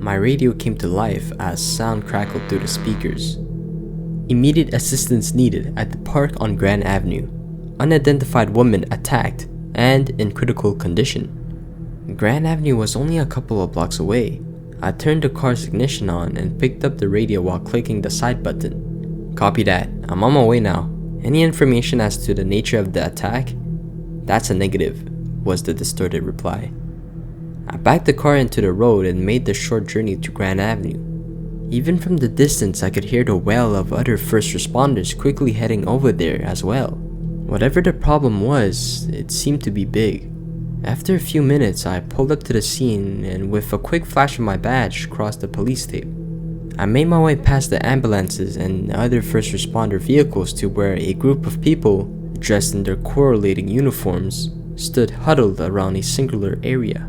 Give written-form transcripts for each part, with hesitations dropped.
My radio came to life as sound crackled through the speakers. Immediate assistance needed at the park on Grande Avenue. Unidentified woman attacked and in critical condition. Grande Avenue was only a couple of blocks away. I turned the car's ignition on and picked up the radio while clicking the side button. Copy that. I'm on my way now. Any information as to the nature of the attack? That's a negative, was the distorted reply. I backed the car into the road and made the short journey to Grande Avenue. Even from the distance, I could hear the wail of other first responders quickly heading over there as well. Whatever the problem was, it seemed to be big. After a few minutes, I pulled up to the scene and with a quick flash of my badge, crossed the police tape. I made my way past the ambulances and other first responder vehicles to where a group of people, dressed in their correlating uniforms, stood huddled around a singular area.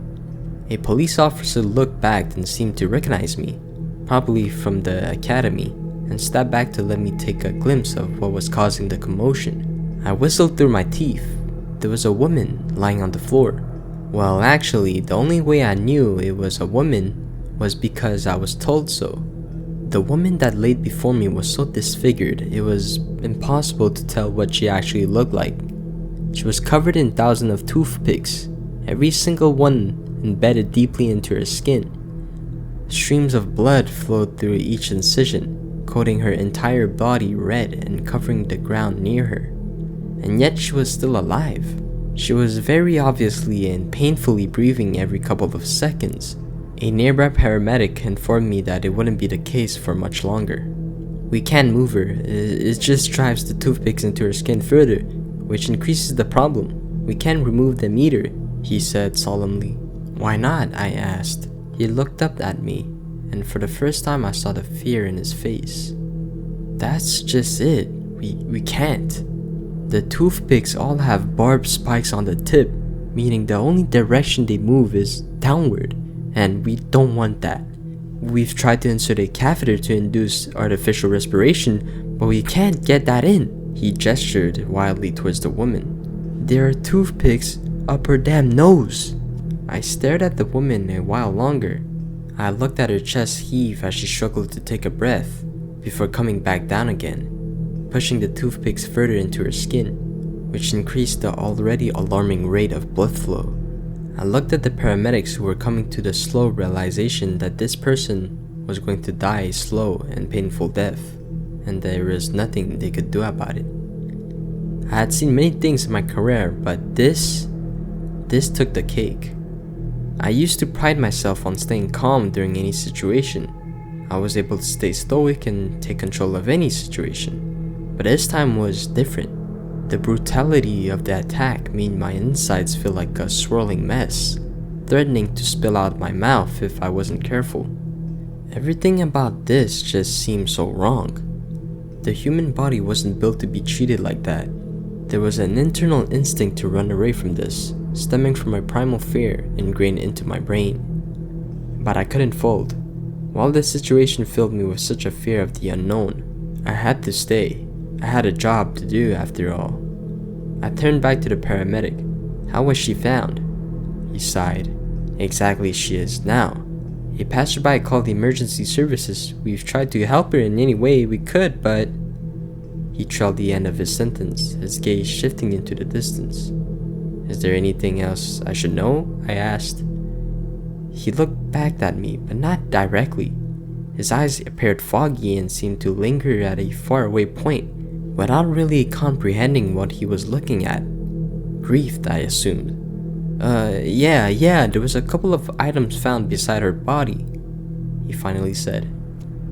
A police officer looked back and seemed to recognize me, probably from the academy, and stepped back to let me take a glimpse of what was causing the commotion. I whistled through my teeth. There was a woman lying on the floor. Well, actually, the only way I knew it was a woman was because I was told so. The woman that laid before me was so disfigured, it was impossible to tell what she actually looked like. She was covered in thousands of toothpicks, every single one embedded deeply into her skin. Streams of blood flowed through each incision, coating her entire body red and covering the ground near her. And yet she was still alive. She was very obviously and painfully breathing every couple of seconds. A nearby paramedic informed me that it wouldn't be the case for much longer. We can't move her, it just drives the toothpicks into her skin further, which increases the problem. We can't remove them either, he said solemnly. Why not? I asked. He looked up at me, and for the first time I saw the fear in his face. That's just it. We can't. The toothpicks all have barbed spikes on the tip, meaning the only direction they move is downward, and we don't want that. We've tried to insert a catheter to induce artificial respiration, but we can't get that in. He gestured wildly towards the woman. There are toothpicks up her damn nose. I stared at the woman a while longer. I looked at her chest heave as she struggled to take a breath, before coming back down again, pushing the toothpicks further into her skin, which increased the already alarming rate of blood flow. I looked at the paramedics who were coming to the slow realization that this person was going to die a slow and painful death, and there was nothing they could do about it. I had seen many things in my career, but this took the cake. I used to pride myself on staying calm during any situation. I was able to stay stoic and take control of any situation. But this time was different. The brutality of the attack made my insides feel like a swirling mess, threatening to spill out my mouth if I wasn't careful. Everything about this just seemed so wrong. The human body wasn't built to be treated like that. There was an internal instinct to run away from this, stemming from my primal fear ingrained into my brain. But I couldn't fold. While this situation filled me with such a fear of the unknown, I had to stay. I had a job to do after all. I turned back to the paramedic. How was she found? He sighed. Exactly as she is now. A passerby called the emergency services. We've tried to help her in any way we could, but... He trailed the end of his sentence, his gaze shifting into the distance. Is there anything else I should know? I asked. He looked back at me, but not directly. His eyes appeared foggy and seemed to linger at a faraway point, without really comprehending what he was looking at. Breathed, I assumed. Yeah, there was a couple of items found beside her body, he finally said.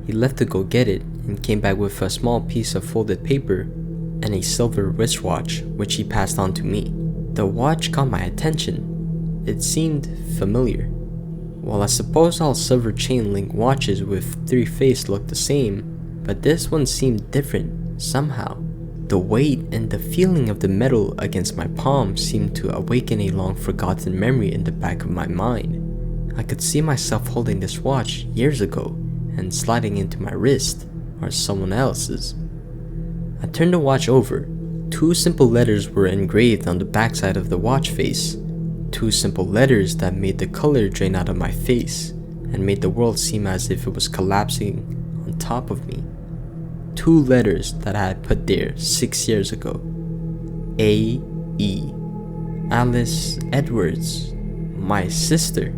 He left to go get it, and came back with a small piece of folded paper and a silver wristwatch, which he passed on to me. The watch caught my attention. It seemed familiar. Well, I suppose all silver chain link watches with 3 faces looked the same, but this one seemed different, somehow. The weight and the feeling of the metal against my palm seemed to awaken a long-forgotten memory in the back of my mind. I could see myself holding this watch years ago and sliding into my wrist, or someone else's. I turned the watch over. 2 simple letters were engraved on the backside of the watch face. 2 simple letters that made the color drain out of my face, and made the world seem as if it was collapsing on top of me. 2 letters that I had put there 6 years ago. A.E. Alice Edwards, my sister.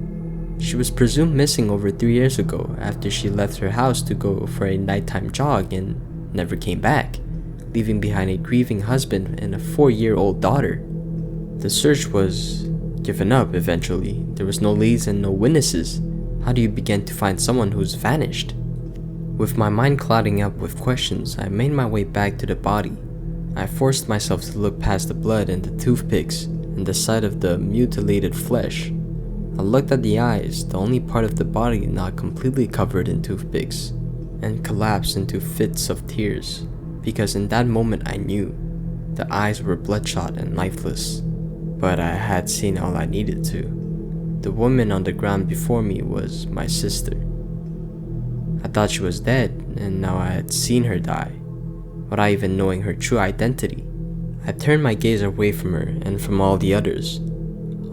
She was presumed missing over 3 years ago after she left her house to go for a nighttime jog and never came back, leaving behind a grieving husband and a 4-year-old daughter. The search was given up eventually. There was no leads and no witnesses. How do you begin to find someone who's vanished? With my mind clouding up with questions, I made my way back to the body. I forced myself to look past the blood and the toothpicks and the sight of the mutilated flesh. I looked at the eyes, the only part of the body not completely covered in toothpicks, and collapsed into fits of tears, because in that moment I knew the eyes were bloodshot and lifeless. But I had seen all I needed to. The woman on the ground before me was my sister. I thought she was dead, and now I had seen her die, without even knowing her true identity. I turned my gaze away from her and from all the others.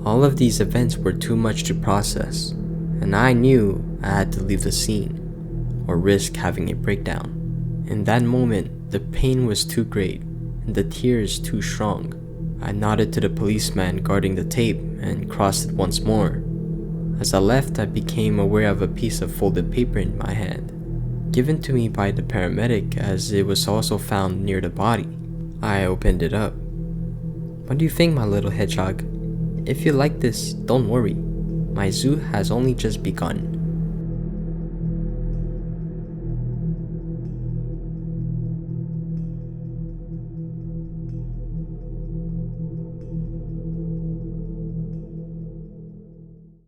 All of these events were too much to process, and I knew I had to leave the scene, or risk having a breakdown. In that moment, the pain was too great, and the tears too strong. I nodded to the policeman guarding the tape and crossed it once more. As I left, I became aware of a piece of folded paper in my hand, given to me by the paramedic as it was also found near the body. I opened it up. What do you think, my little hedgehog? If you like this, don't worry. My zoo has only just begun.